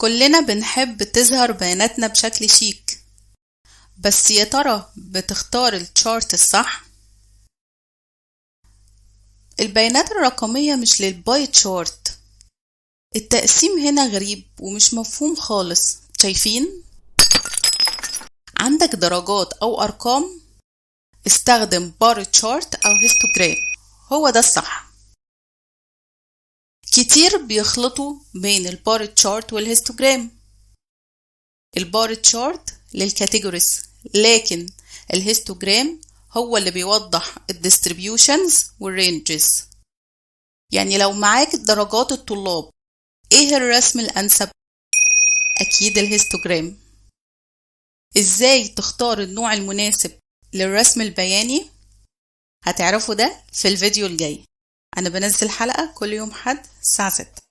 كلنا بنحب تظهر بياناتنا بشكل شيك، بس يا ترى بتختار الشارت الصح؟ البيانات الرقمية مش للباي تشارت. التقسيم هنا غريب ومش مفهوم خالص. شايفين؟ عندك درجات أو أرقام، استخدم بار تشارت أو هيستوجرام، هو ده الصح. كتير بيخلطوا بين البار تشارت والهيستوجرام. البار تشارت للكاتيجوريز، لكن الهيستوجرام هو اللي بيوضح الديستريبيوشنز والرينجز. يعني لو معاك درجات الطلاب، ايه الرسم الأنسب؟ أكيد الهيستوجرام. ازاي تختار النوع المناسب للرسم البياني؟ هتعرفوا ده في الفيديو الجاي. أنا بنزل حلقة كل يوم حد الساعة 6.